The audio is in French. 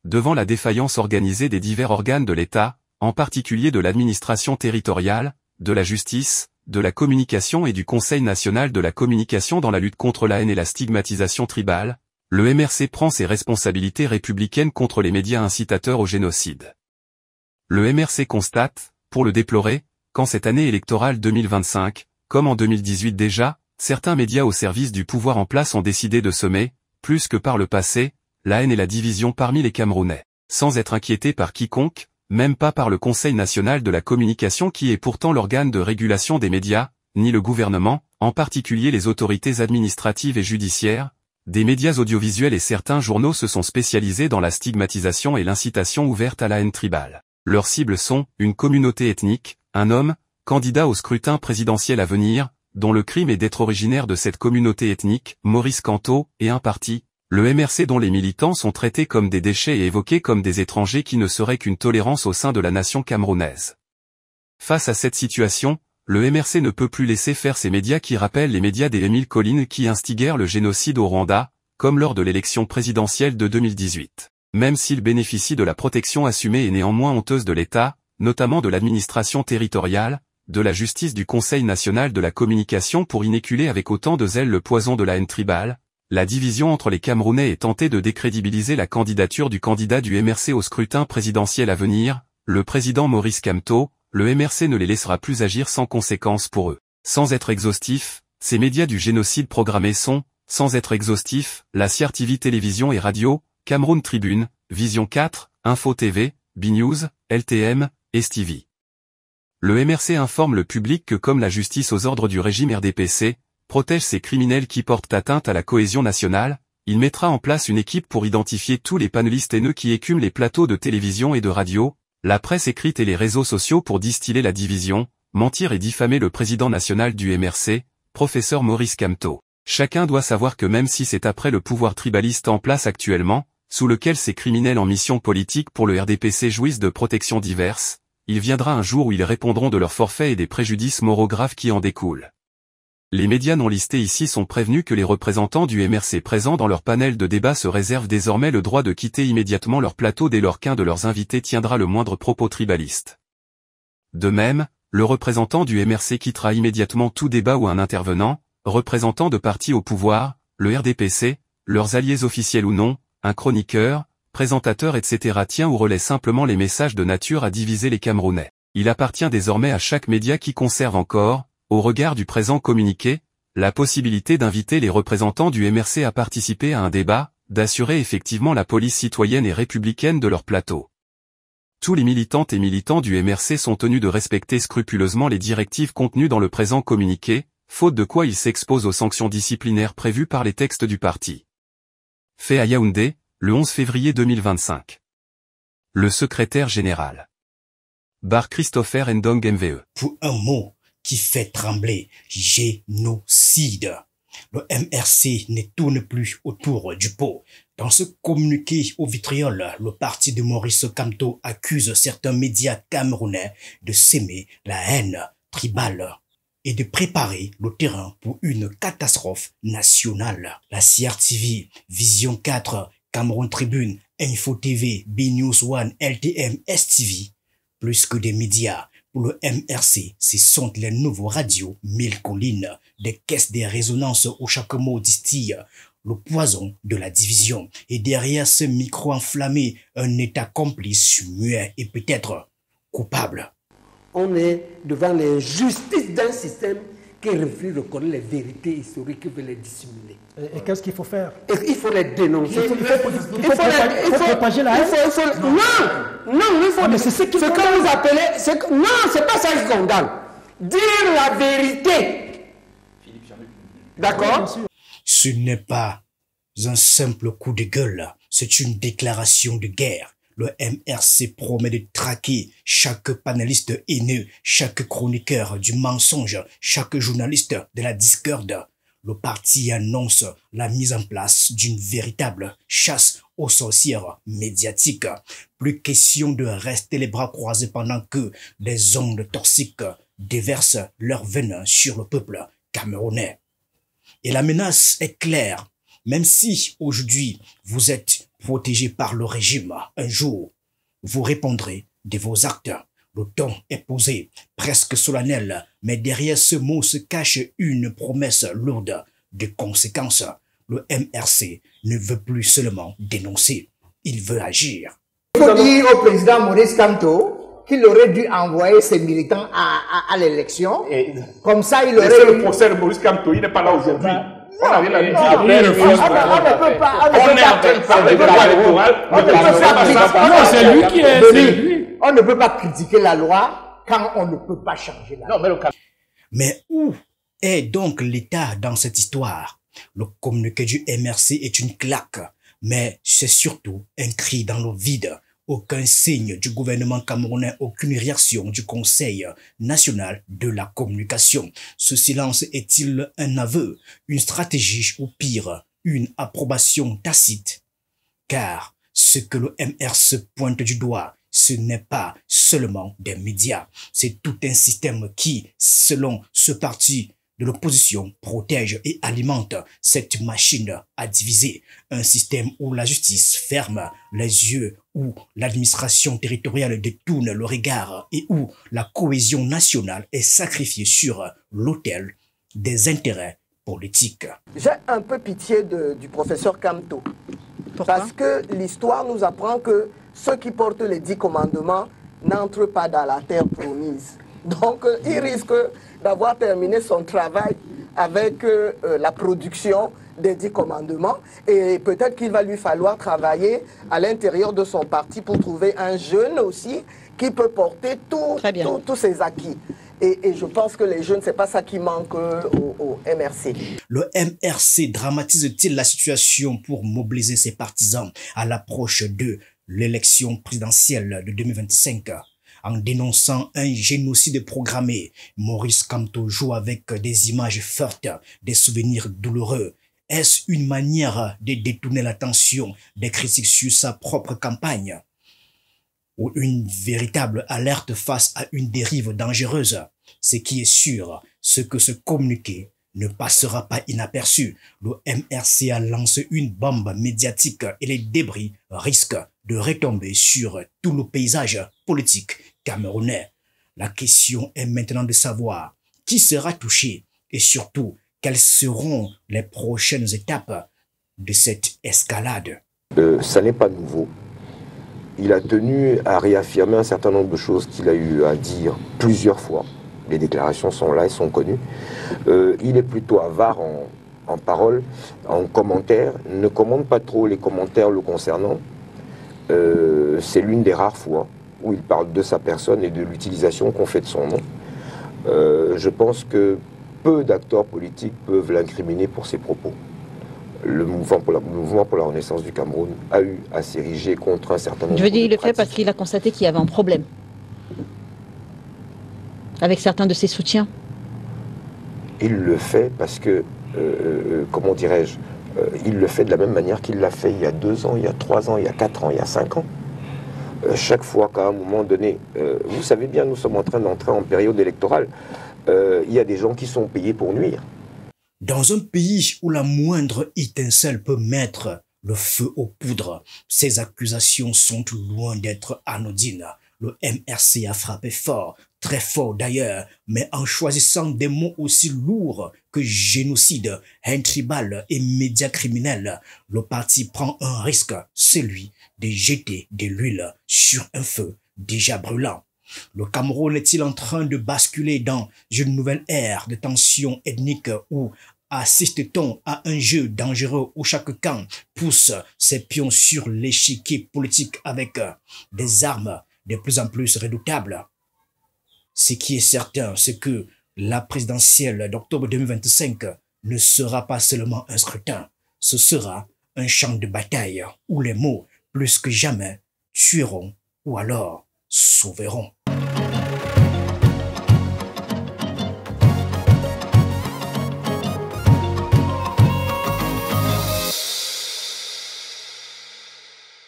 devant la défaillance organisée des divers organes de l'État, en particulier de l'administration territoriale, de la justice, de la communication et du Conseil national de la communication dans la lutte contre la haine et la stigmatisation tribale, le MRC prend ses responsabilités républicaines contre les médias incitateurs au génocide. Le MRC constate, pour le déplorer, qu'en cette année électorale 2025, comme en 2018 déjà, certains médias au service du pouvoir en place ont décidé de semer, plus que par le passé, la haine et la division parmi les Camerounais, sans être inquiétés par quiconque, même pas par le Conseil national de la communication qui est pourtant l'organe de régulation des médias, ni le gouvernement, en particulier les autorités administratives et judiciaires. Des médias audiovisuels et certains journaux se sont spécialisés dans la stigmatisation et l'incitation ouverte à la haine tribale. Leurs cibles sont une communauté ethnique, un homme, candidat au scrutin présidentiel à venir, dont le crime est d'être originaire de cette communauté ethnique, Maurice Kamto, et un parti, le MRC dont les militants sont traités comme des déchets et évoqués comme des étrangers qui ne seraient qu'une tolérance au sein de la nation camerounaise. Face à cette situation, le MRC ne peut plus laisser faire ces médias qui rappellent les médias des Émile Colline qui instiguèrent le génocide au Rwanda, comme lors de l'élection présidentielle de 2018. Même s'ils bénéficient de la protection assumée et néanmoins honteuse de l'État, notamment de l'administration territoriale, de la justice du Conseil national de la communication pour inoculer avec autant de zèle le poison de la haine tribale, la division entre les Camerounais est tentée de décrédibiliser la candidature du candidat du MRC au scrutin présidentiel à venir, le président Maurice Kamto. Le MRC ne les laissera plus agir sans conséquence pour eux. Sans être exhaustifs, ces médias du génocide programmé sont, sans être exhaustifs, la CR TV Télévision et Radio, Cameroun Tribune, Vision 4, Info TV, B-News, LTM, STV. Le MRC informe le public que comme la justice aux ordres du régime RDPC, protège ces criminels qui portent atteinte à la cohésion nationale, il mettra en place une équipe pour identifier tous les panélistes haineux qui écument les plateaux de télévision et de radio, la presse écrite et les réseaux sociaux pour distiller la division, mentir et diffamer le président national du MRC, professeur Maurice Kamto. Chacun doit savoir que même si c'est après le pouvoir tribaliste en place actuellement, sous lequel ces criminels en mission politique pour le RDPC jouissent de protections diverses, il viendra un jour où ils répondront de leurs forfaits et des préjudices moraux graves qui en découlent. Les médias non listés ici sont prévenus que les représentants du MRC présents dans leur panel de débat se réservent désormais le droit de quitter immédiatement leur plateau dès lors qu'un de leurs invités tiendra le moindre propos tribaliste. De même, le représentant du MRC quittera immédiatement tout débat où un intervenant, représentant de partis au pouvoir, le RDPC, leurs alliés officiels ou non, un chroniqueur, présentateur etc. tient ou relaie simplement les messages de nature à diviser les Camerounais. Il appartient désormais à chaque média qui conserve encore, au regard du présent communiqué, la possibilité d'inviter les représentants du MRC à participer à un débat, d'assurer effectivement la police citoyenne et républicaine de leur plateau. Tous les militantes et militants du MRC sont tenus de respecter scrupuleusement les directives contenues dans le présent communiqué, faute de quoi ils s'exposent aux sanctions disciplinaires prévues par les textes du parti. Fait à Yaoundé, le 11 février 2025. Le secrétaire général. Bar Christopher Ndong MVE. Pour un mot qui fait trembler, génocide. Le MRC ne tourne plus autour du pot. Dans ce communiqué au vitriol, le parti de Maurice Kamto accuse certains médias camerounais de s'aimer la haine tribale et de préparer le terrain pour une catastrophe nationale. La CR TV, Vision 4, Cameroun Tribune, Info TV, B-News One, LTM, STV, plus que des médias. Pour le MRC, ce sont les nouveaux radios, 1000 collines, des caisses de résonance où chaque mot distille le poison de la division. Et derrière ce micro enflammé, un État complice, muet et peut-être coupable. On est devant l'injustice d'un système qui refuse de connaître les vérités historiques et veut les dissimuler. Et qu'est-ce qu'il faut faire? Il faut les dénoncer. Il faut propager la haine. Mais c'est ce que vous appelez... Non, c'est pas ça qui condamne. Dire la vérité. D'accord? Ce n'est pas un simple coup de gueule, c'est une déclaration de guerre. Le MRC promet de traquer chaque panéliste haineux, chaque chroniqueur du mensonge, chaque journaliste de la discorde. Le parti annonce la mise en place d'une véritable chasse aux sorcières médiatiques. Plus question de rester les bras croisés pendant que des ondes toxiques déversent leur venin sur le peuple camerounais. Et la menace est claire. Même si aujourd'hui vous êtes protégé par le régime. Un jour, vous répondrez de vos actes. Le ton est posé, presque solennel, mais derrière ce mot se cache une promesse lourde de conséquences. Le MRC ne veut plus seulement dénoncer, il veut agir. Il faut dire au président Maurice Kamto qu'il aurait dû envoyer ses militants à l'élection. Comme ça, il aurait... C'est le procès de Maurice Kamto, il n'est pas là aujourd'hui. On a rien à lui dire. On ne peut pas... On est en train de parler de loi électorale. Non, c'est lui qui est... On ne peut pas critiquer la loi quand on ne peut pas changer la loi. Mais où est donc l'État dans cette histoire? Le communiqué du MRC est une claque, mais c'est surtout un cri dans le vide. Aucun signe du gouvernement camerounais, aucune réaction du Conseil national de la communication. Ce silence est-il un aveu, une stratégie ou pire, une approbation tacite? Car ce que le MRC pointe du doigt, ce n'est pas seulement des médias, c'est tout un système qui, selon ce parti de l'opposition, protège et alimente cette machine à diviser. Un système où la justice ferme les yeux, où l'administration territoriale détourne le regard et où la cohésion nationale est sacrifiée sur l'autel des intérêts politiques. J'ai un peu pitié du professeur Kamto. Pourquoi? Parce que l'histoire nous apprend que ceux qui portent les 10 commandements n'entrent pas dans la terre promise. Donc, il risque d'avoir terminé son travail avec la production des 10 commandements. Et peut-être qu'il va lui falloir travailler à l'intérieur de son parti pour trouver un jeune aussi qui peut porter tous ses acquis. Et je pense que les jeunes, c'est pas ça qui manque au MRC. Le MRC dramatise-t-il la situation pour mobiliser ses partisans à l'approche de l'élection présidentielle de 2025? En dénonçant un génocide programmé, Maurice Kamto joue avec des images fortes, des souvenirs douloureux. Est-ce une manière de détourner l'attention des critiques sur sa propre campagne? Ou une véritable alerte face à une dérive dangereuse? Ce qui est sûr, c'est que ce communiqué ne passera pas inaperçu. Le MRC a lancé une bombe médiatique et les débris risquent de retomber sur tout le paysage politique camerounais. La question est maintenant de savoir qui sera touché et surtout quelles seront les prochaines étapes de cette escalade. Ça n'est pas nouveau. Il a tenu à réaffirmer un certain nombre de choses qu'il a eu à dire plusieurs fois. Les déclarations sont là, elles sont connues. Il est plutôt avare en paroles, en commentaires. Ne commente pas trop les commentaires le concernant. C'est l'une des rares fois où il parle de sa personne et de l'utilisation qu'on fait de son nom. Je pense que peu d'acteurs politiques peuvent l'incriminer pour ses propos. Le mouvement pour la renaissance du Cameroun a eu à s'ériger contre un certain nombre de pratiques. Je veux dire, il le fait parce qu'il a constaté qu'il y avait un problème avec certains de ses soutiens. Il le fait parce que, comment dirais-je, il le fait de la même manière qu'il l'a fait il y a 2 ans, il y a 3 ans, il y a 4 ans, il y a 5 ans. Chaque fois qu'à un moment donné, vous savez bien, nous sommes en train d'entrer en période électorale, il y a des gens qui sont payés pour nuire. Dans un pays où la moindre étincelle peut mettre le feu aux poudres, ces accusations sont loin d'être anodines. Le MRC a frappé fort, très fort d'ailleurs, mais en choisissant des mots aussi lourds que génocide, haine tribale et médias criminels, le parti prend un risque, celui de jeter de l'huile sur un feu déjà brûlant. Le Cameroun est-il en train de basculer dans une nouvelle ère de tension ethnique où assiste-t-on à un jeu dangereux où chaque camp pousse ses pions sur l'échiquier politique avec des armes de plus en plus redoutables? Ce qui est certain, c'est que la présidentielle d'octobre 2025 ne sera pas seulement un scrutin, ce sera un champ de bataille où les mots, plus que jamais, tueront ou alors sauveront.